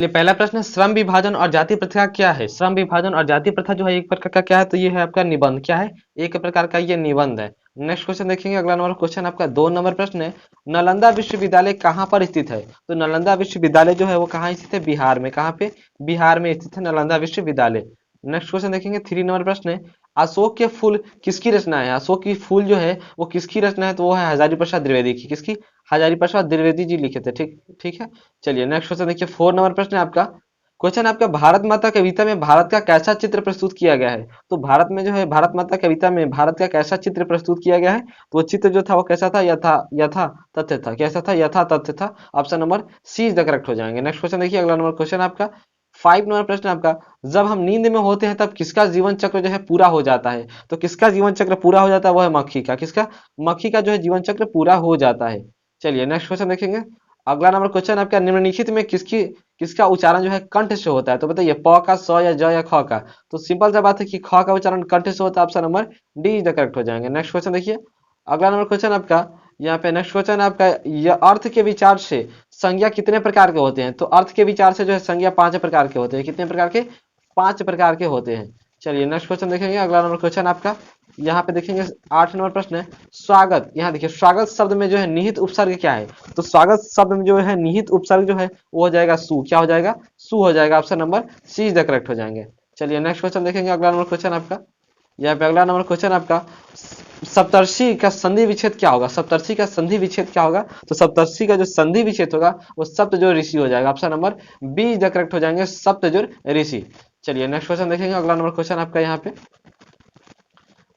ये पहला प्रश्न है, श्रम विभाजन और जाति प्रथा क्या है। श्रम विभाजन और जाति प्रथा जो है एक प्रकार का क्या है, तो ये है आपका निबंध। क्या है? एक प्रकार का ये निबंध है। नेक्स्ट क्वेश्चन देखेंगे। अगला नंबर क्वेश्चन आपका 2 नंबर प्रश्न है, नालंदा विश्वविद्यालय कहाँ पर स्थित है। तो नालंदा विश्वविद्यालय जो है वो कहाँ स्थित है? बिहार में। कहाँ पे? बिहार में स्थित है नालंदा विश्वविद्यालय। नेक्स्ट क्वेश्चन देखेंगे। 3 नंबर प्रश्न है, अशोक के फूल किसकी रचना है। अशोक की फूल जो है वो किसकी रचना है, तो वो है हजारी प्रसाद द्विवेदी की। किसकी? हजारी प्रसाद द्विवेदी जी लिखे थे। ठीक ठीक है। चलिए नेक्स्ट क्वेश्चन देखिए। 4 नंबर प्रश्न है आपका। क्वेश्चन आपका, भारत माता कविता में भारत का कैसा चित्र प्रस्तुत किया गया है। तो भारत में जो है भारत माता कविता में भारत का कैसा चित्र प्रस्तुत किया गया है, तो वो चित्र जो था वो कैसा था? यथा तथ्य था। कैसा था? यथा तथ्य था। Option number C is the correct हो जाएंगे। नेक्स्ट क्वेश्चन देखिए। अगला नंबर क्वेश्चन आपका 5 नंबर प्रश्न आपका, जब हम नींद में होते हैं तब किसका जीवन चक्र जो है पूरा हो जाता है। तो किसका जीवन चक्र पूरा हो जाता है? वो है मक्खी का। किसका? मक्खी का जो है जीवन चक्र पूरा हो जाता है। चलिए नेक्स्ट क्वेश्चन देखेंगे। अगला नंबर क्वेश्चन आपका, निम्नलिखित में किसका उच्चारण जो है कंठ से होता है। तो बताइए, प का, स या ज या ख का। तो सिंपल सा बात है कि ख का उच्चारण कंठ से होता है। Option number D is the correct हो जाएंगे। नेक्स्ट क्वेश्चन देखिए। अगला नंबर क्वेश्चन आपका, यहाँ पे नेक्स्ट क्वेश्चन आपका, यह अर्थ के विचार से संज्ञा कितने प्रकार के होते हैं। तो अर्थ के विचार से जो है संज्ञा 5 प्रकार के होते हैं। कितने प्रकार के? 5 प्रकार के होते हैं। चलिए नेक्स्ट क्वेश्चन देखेंगे। अगला नंबर क्वेश्चन आपका, यहाँ पे देखेंगे 8 नंबर प्रश्न है, स्वागत। यहाँ देखिए, स्वागत शब्द में जो है निहित उपसर्ग क्या है। तो स्वागत शब्द में जो है निहित उपसर्ग जो है वो हो जाएगा सु। क्या हो जाएगा? सु हो जाएगा। Option number C is the correct हो जाएंगे। चलिए नेक्स्ट क्वेश्चन देखेंगे। अगला नंबर क्वेश्चन आपका, यहाँ पे अगला नंबर क्वेश्चन आपका, सप्तर्षि का संधि विच्छेद क्या होगा। सप्तर्षि का संधि विच्छेद क्या होगा। तो सप्तर्षि का जो संधि विच्छेद होगा वो सप्तजोर ऋषि हो जाएगा। Option number B is the correct हो जाएंगे, सप्तजोर ऋषि। चलिए नेक्स्ट क्वेश्चन देखेंगे। अगला नंबर क्वेश्चन आपका यहाँ पे,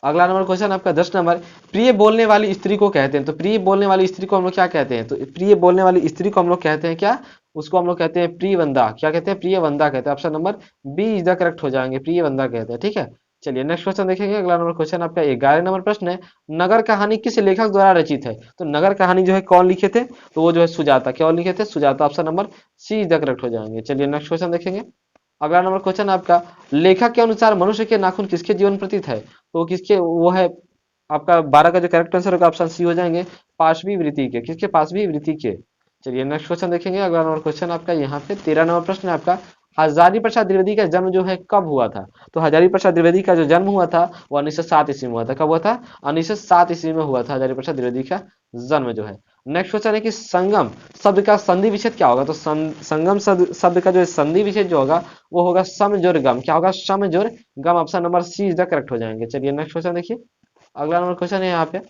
अगला नंबर क्वेश्चन आपका 10 नंबर, प्रिय बोलने वाली स्त्री को कहते हैं। तो प्रिय बोलने वाली स्त्री को हम लोग क्या कहते हैं। तो प्रिय बोलने वाली स्त्री को हम लोग कहते हैं क्या? उसको हम लोग कहते हैं प्रियवंदा। क्या कहते हैं? प्रियवंदा कहते हैं। Option number B is the correct हो जाएंगे, प्रियवंदा कहते हैं। ठीक है। चलिए नेक्स्ट क्वेश्चन देखेंगे। अगला नंबर क्वेश्चन आपका 11 नंबर प्रश्न है, नगर कहानी किस लेखक द्वारा रचित है। तो नगर कहानी जो है कौन लिखे थे, तो वो जो है सुजाता। कौन लिखे थे? Sujata. Option number C is the correct हो जाएंगे। चलिए नेक्स्ट क्वेश्चन देखेंगे। अगला नंबर क्वेश्चन आपका, लेखक के अनुसार मनुष्य के नाखून किसके जीवन प्रतीत है। तो किसके? वो है आपका 12 का जो करेक्ट आंसर होगा ऑप्शन सी हो जाएंगे, पाशवी वृत्ति के। किसके? पाशवी वृत्ति के। चलिए नेक्स्ट क्वेश्चन देखेंगे। अगला नंबर क्वेश्चन आपका यहाँ पे 13 नंबर प्रश्न है आपका, हजारी प्रसाद द्विवेदी का जन्म जो है कब हुआ था। तो हजारी प्रसाद द्विवेदी का जो जन्म हुआ था वो 1907 ईस्वी में हुआ था। कब हुआ था? 1907 ईस्वी में हुआ था हजारी प्रसाद द्विवेदी का जन्म जो है। नेक्स्ट क्वेश्चन है कि संगम शब्द का संधि विच्छेद क्या होगा। तो संगम शब्द का जो संधि विच्छेद जो होगा वो होगा समजोर गम। क्या होगा? समजोर गम। Option number C is the correct हो जाएंगे। चलिए नेक्स्ट क्वेश्चन देखिए। अगला नंबर क्वेश्चन है यहाँ पे,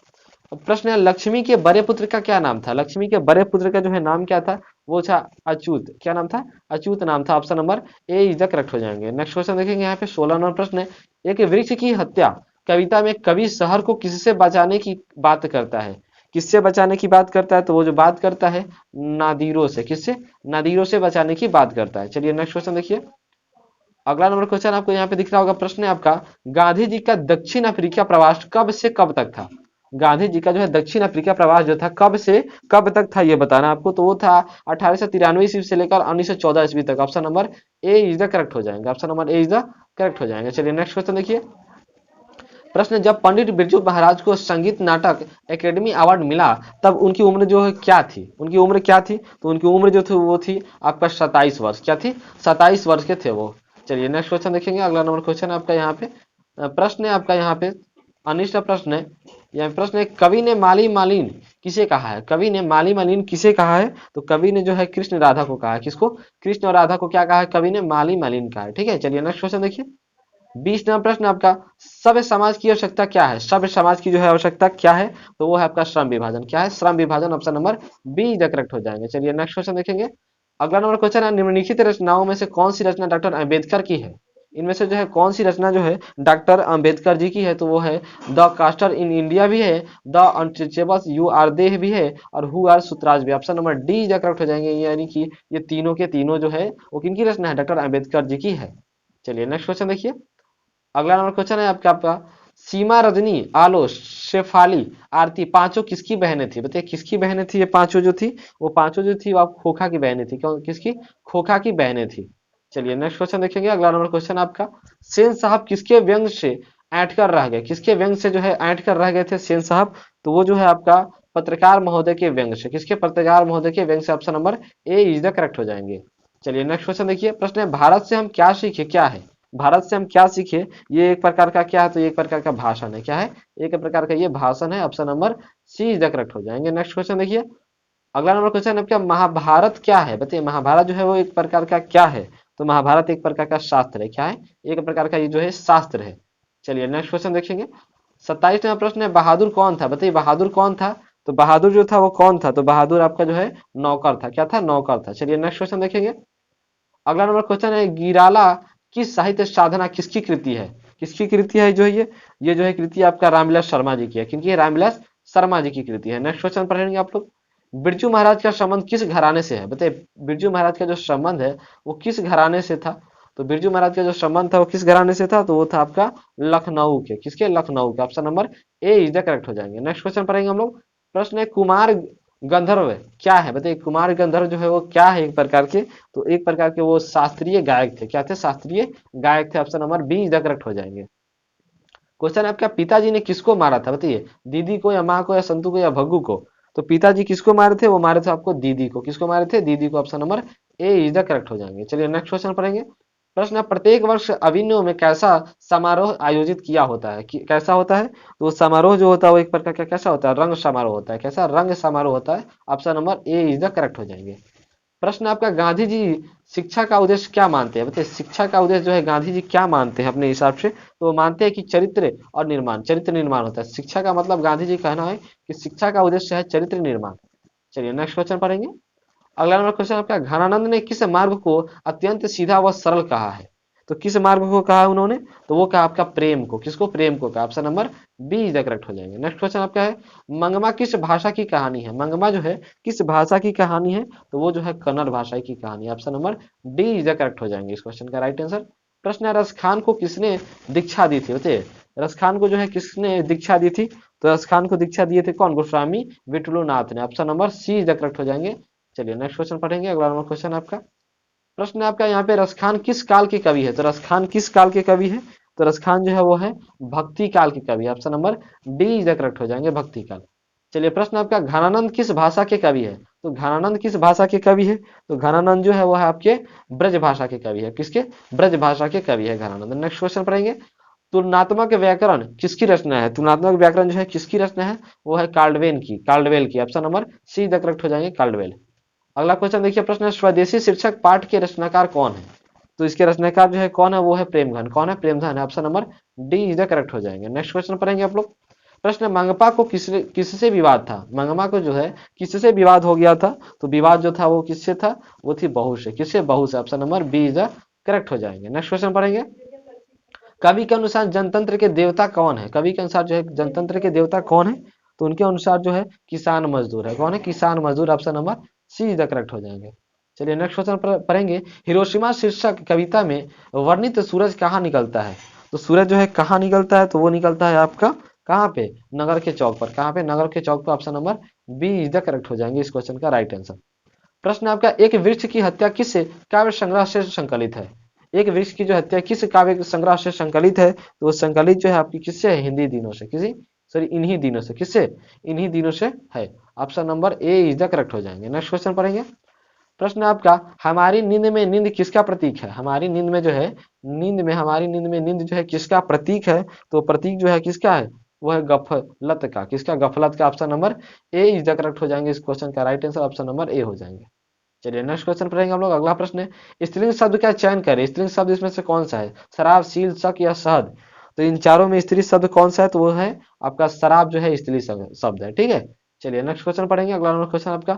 प्रश्न है, लक्ष्मी के बड़े पुत्र का क्या नाम था। लक्ष्मी के बड़े पुत्र का जो है नाम क्या था, वो था अच्युत। क्या नाम था? अच्युत नाम था। Option number A is the correct हो जाएंगे। नेक्स्ट क्वेश्चन देखेंगे यहाँ पे 16 नंबर प्रश्न है, एक वृक्ष की हत्या कविता में कवि शहर को किससे बचाने की बात करता है। किससे बचाने की बात करता है, तो वो जो बात करता है नादिरों से। किससे? नादिरों से बचाने की बात करता है। चलिए नेक्स्ट क्वेश्चन देखिए। अगला नंबर क्वेश्चन आपको यहाँ पे दिख रहा होगा, प्रश्न है आपका, गांधी जी का दक्षिण अफ्रीका प्रवास कब से कब तक था। गांधी जी का जो है दक्षिण अफ्रीका प्रवास जो था कब से कब तक था ये बताना आपको। तो वो था 1893 ईस्वी से लेकर 1914 ईस्वी तक। Option number A is the correct हो जाएंगे। Option number A is the correct हो जाएंगे। चलिए नेक्स्ट क्वेश्चन देखिए। प्रश्न, जब पंडित बिरजू महाराज को संगीत नाटक एकेडमी अवार्ड मिला तब उनकी उम्र जो है क्या थी। उनकी उम्र क्या थी, तो उनकी उम्र जो थी वो थी आपका 27 वर्ष। क्या थी? 27 वर्ष के थे वो। चलिए नेक्स्ट क्वेश्चन देखेंगे। अगला नंबर क्वेश्चन आपका यहाँ पे, प्रश्न है आपका यहाँ पे 19वां प्रश्न है। यह प्रश्न है, कवि ने माली मालिन किसे कहा है। कवि ने माली मालिन किसे कहा है। तो कवि ने जो है कृष्ण राधा को कहा है। किसको? कृष्ण और राधा को क्या कहा है? कवि ने माली मालिन कहा है। ठीक है। चलिए नेक्स्ट क्वेश्चन देखिए। 20वां प्रश्न आपका, सभ्य समाज की आवश्यकता क्या है। सभ्य समाज की जो है आवश्यकता क्या है, तो वो है आपका श्रम विभाजन। क्या है? श्रम विभाजन। Option number B is the correct हो जाएंगे। चलिए नेक्स्ट क्वेश्चन देखेंगे। अगला नंबर क्वेश्चन है, निम्नलिखित रचनाओं में से कौन सी रचना डॉक्टर अंबेडकर की है। इनमें से जो है कौन सी रचना जो है डॉक्टर अंबेडकर जी की है, तो वो है द कास्टर इन इंडिया भी है, द अनटचेबल्स यू आर देह भी है, और हु आर सुतराज भी। Option number D is the correct हो जाएंगे, यानी कि ये तीनों के तीनों जो है वो किनकी रचना है? डॉक्टर अंबेडकर जी की है। चलिए नेक्स्ट क्वेश्चन देखिए। अगला नंबर क्वेश्चन है आपका सीमा, रजनी, आलो, शेफाली, आरती पांचों किसकी बहनें थी। बताइए किसकी बहनें थी ये पांचों जो थी, वो पांचों जो थी वो आप खोखा की बहनें थी। क्यों? किसकी? खोखा की बहनें थी। चलिए नेक्स्ट क्वेश्चन देखेंगे। अगला नंबर क्वेश्चन आपका, सेन साहब किसके व्यंग से ऐंठ कर रह गए। किसके व्यंग से जो है ऐंठ कर रह गए थे सेन साहब, तो वो जो है आपका पत्रकार महोदय के व्यंग से। किसके? पत्रकार महोदय के व्यंग से। Option number A is the correct हो जाएंगे। चलिए नेक्स्ट क्वेश्चन देखिए, प्रश्न है भारत से हम क्या सीखे, क्या है भारत से हम क्या सीखे, ये एक प्रकार का क्या है, तो ये एक प्रकार का भाषण है, क्या है, एक प्रकार का ये भाषण है, option number C is the correct हो जाएंगे। नेक्स्ट क्वेश्चन देखिए, अगला नंबर क्वेश्चन है क्या, महाभारत क्या है, बताइए महाभारत जो है वो एक प्रकार का क्या है, तो महाभारत एक प्रकार का शास्त्र है, क्या है, एक प्रकार का ये जो है शास्त्र है। चलिए नेक्स्ट क्वेश्चन देखेंगे, 27वां प्रश्न है बहादुर कौन था, बताइए बहादुर कौन था, तो बहादुर जो था वो कौन था, तो बहादुर आपका जो है नौकर था, क्या था, नौकर था। चलिए नेक्स्ट क्वेश्चन देखेंगे, अगला नंबर क्वेश्चन है गिराला की साहित्य साधना किसकी कृति है, किसकी कृति है जो है ये जो है कृति आपका रामविलास शर्मा जी की है, क्योंकि ये रामविलास शर्मा जी की कृति है। नेक्स्ट क्वेश्चन पढ़ेंगे आप लोग, बिरजू महाराज का संबंध किस घराने से है, बताइए बिरजू महाराज का जो संबंध है वो किस घराने से था, तो बिरजू महाराज का जो संबंध था वो किस घराने से था, तो वो था आपका लखनऊ के, किसके, लखनऊ के, option number A is the correct हो जाएंगे। नेक्स्ट क्वेश्चन पढ़ेंगे हम लोग, प्रश्न है कुमार गंधर्व क्या है, बताइए कुमार गंधर्व जो है वो क्या है, एक प्रकार के, तो एक प्रकार के वो शास्त्रीय गायक थे, क्या थे, शास्त्रीय गायक थे, option number B is the correct हो जाएंगे। क्वेश्चन आपका पिताजी ने किसको मारा था, बताइए दीदी को या माँ को या संतू को या भग्गू को, तो पिताजी किसको मारे थे, वो मारे थे आपको दीदी को, किसको मारे थे, दीदी को, option number A is the correct हो जाएंगे। चलिए नेक्स्ट क्वेश्चन पढ़ेंगे, प्रश्न है प्रत्येक वर्ष अभिनव में कैसा समारोह आयोजित किया होता है, कैसा होता है, तो समारोह जो होता है वो एक प्रकार का कैसा होता है, रंग समारोह होता है, कैसा, रंग समारोह होता है, option number A is the correct हो जाएंगे। प्रश्न आपका गांधी जी शिक्षा का उद्देश्य क्या मानते हैं, बताइए शिक्षा का उद्देश्य जो है गांधी जी क्या मानते हैं अपने हिसाब से, तो वो मानते हैं कि चरित्र और निर्माण, चरित्र निर्माण होता है, शिक्षा का मतलब गांधी जी कहना है कि शिक्षा का उद्देश्य है चरित्र निर्माण। चलिए नेक्स्ट क्वेश्चन पढ़ेंगे, अगला नंबर क्वेश्चन आपका घनानंद ने किस मार्ग को अत्यंत सीधा व सरल कहा है, तो किस मार्ग को कहा उन्होंने, तो वो कहा आपका प्रेम को, किसको, प्रेम को कहा, option number B is the correct हो जाएंगे। नेक्स्ट क्वेश्चन आपका है मंगमा किस भाषा की कहानी है, मंगमा जो है किस भाषा की कहानी है, तो वो जो है कन्नड़ भाषा की कहानी, option number D is the correct हो जाएंगे इस क्वेश्चन का राइट आंसर। प्रश्न है रसखान को किसने दीक्षा दी थी, बताइए रसखान को जो है किसने दीक्षा दी थी, तो रसखान को दीक्षा दिए थे कौन, गोस्वामी विठुलुनाथ ने, option number C is the correct हो जाएंगे। चलिए नेक्स्ट क्वेश्चन पढ़ेंगे, अगला नंबर क्वेश्चन आपका, प्रश्न है आपका यहाँ पे रसखान किस काल के कवि है, तो रसखान किस काल के कवि है, तो रसखान जो है वो है भक्ति काल के कवि, option number D is the correct हो जाएंगे, भक्ति काल। चलिए प्रश्न आपका घनानंद किस भाषा के कवि है, तो घनानंद किस भाषा के कवि है, तो घनानंद जो है वो है आपके ब्रज भाषा के कवि है, किसके, ब्रज भाषा के कवि है घनानंद। नेक्स्ट क्वेश्चन पढ़ेंगे, तुलनात्मक व्याकरण किसकी रचना है, तुलनात्मक व्याकरण जो है किसकी रचना है, वो है काल्डवेल की, काल्डवेल की, option number see the correct हो जाएंगे, काल्डवेल। अगला क्वेश्चन देखिए, प्रश्न है स्वदेशी शिक्षक पाठ के रचनाकार कौन है, तो इसके रचनाकार जो है कौन है, वो है प्रेमधन, कौन है, प्रेमधन है, option number D is the correct हो जाएंगे। नेक्स्ट क्वेश्चन पढ़ेंगे आप लोग, प्रश्न है मंगपा को किससे विवाद था, मंगमा को जो है किससे विवाद हो गया था, तो विवाद जो था वो किससे था, वो थी बहू से, किससे, बहू से, option number B is the correct हो जाएंगे। नेक्स्ट क्वेश्चन पढ़ेंगे, कवि के अनुसार जनतंत्र के देवता कौन है, कवि के अनुसार जो है जनतंत्र के देवता कौन है, तो उनके अनुसार जो है किसान मजदूर है, कौन है, किसान मजदूर, option number C is the correct हो जाएंगे। चलिए नेक्स्ट क्वेश्चन पढ़ेंगे, हिरोशिमा शीर्षक कविता में वर्णित सूरज कहाँ निकलता है, तो सूरज जो है कहाँ निकलता है, तो वो निकलता है आपका कहाँ पे, नगर के चौक पर, कहाँ पे, नगर के चौक पर, option number B is the correct हो जाएंगे इस क्वेश्चन का राइट आंसर। प्रश्न आपका एक वृक्ष की हत्या किस काव्य संग्रह से संकलित है, एक वृक्ष की जो हत्या किस काव्य संग्रह से संकलित है, तो वो संकलित जो है आपकी किससे है, हिंदी दिनों से, किसी, सॉरी इन्हीं दिनों से, किससे, इन्हीं दिनों से है, option number A is the correct हो जाएंगे। नेक्स्ट क्वेश्चन पढ़ेंगे, प्रश्न आपका हमारी नींद में नींद किसका प्रतीक है, हमारी नींद में जो है, नींद में, हमारी नींद में नींद जो है किसका प्रतीक है, तो प्रतीक जो है किसका है, वो है गफलत का, किसका, गफलत का, option number A is the correct हो जाएंगे इस क्वेश्चन का right answer, option number A हो जाएंगे। चलिए नेक्स्ट क्वेश्चन पढ़ेंगे हम लोग, अगला प्रश्न है स्त्रीलिंग शब्द का चयन करें, स्त्रीलिंग शब्द इसमें से कौन सा है, शराब, शील, शक या शहद, तो इन चारों में स्त्री शब्द कौन सा है, तो वो है आपका शराब जो है स्त्री शब्द है, ठीक है। चलिए नेक्स्ट क्वेश्चन पढ़ेंगे, अगला क्वेश्चन आपका,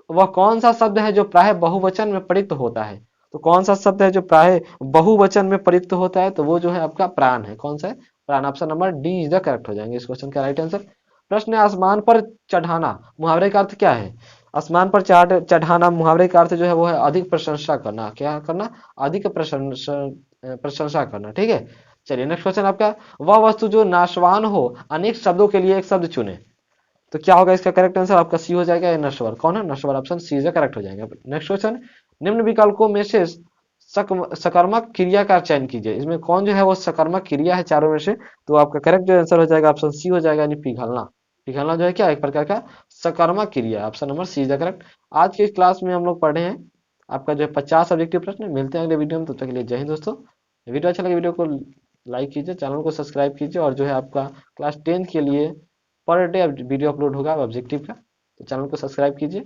वह कौन सा शब्द है जो प्राय बहुवचन में प्रयुक्त होता है, तो कौन सा शब्द है जो प्राय बहुवचन में प्रयुक्त होता है, तो वो जो है आपका प्राण है, कौन सा है, प्राण, option number D is the correct हो जाएंगे इस क्वेश्चन का राइट आंसर। प्रश्न है आसमान पर चढ़ाना मुहावरे का अर्थ क्या है, आसमान पर चढ़ाना मुहावरे का अर्थ जो है वो है अधिक प्रशंसा करना, क्या करना, अधिक प्रशंसा करना, ठीक है। चलिए नेक्स्ट क्वेश्चन आपका, वह वस्तु जो नाशवान हो अनेक शब्दों के लिए एक शब्द चुने, तो क्या होगा इसका करेक्ट आंसर, आपका सी हो जाएगा, या नश्वर, कौन है, नश्वर, ऑप्शन सी इज करेक्ट हो जाएगा। नेक्स्ट क्वेश्चन, निम्न विकल्पों में से सकर्मक क्रिया का चयन कीजिए, इसमें कौन जो है वो सकर्मक क्रिया है चारों में से, तो आपका करेक्ट जो आंसर हो जाएगा ऑप्शन सी हो जाएगा, यानी पिघलना, पिघलना जो है क्या, एक प्रकार का सकर्मक क्रिया, option number C is the correct. आज के इस क्लास में हम लोग पढ़े हैं आपका जो है 50 ऑब्जेक्टिव प्रश्न। मिलते हैं अगले वीडियो में, तब तक के लिए जय हिंद दोस्तों। वीडियो अच्छा लगे वीडियो को लाइक कीजिए, चैनल को सब्सक्राइब कीजिए, और जो है आपका क्लास 10 के लिए पर डे वीडियो अपलोड होगा ऑब्जेक्टिव का, तो चैनल को सब्सक्राइब कीजिए।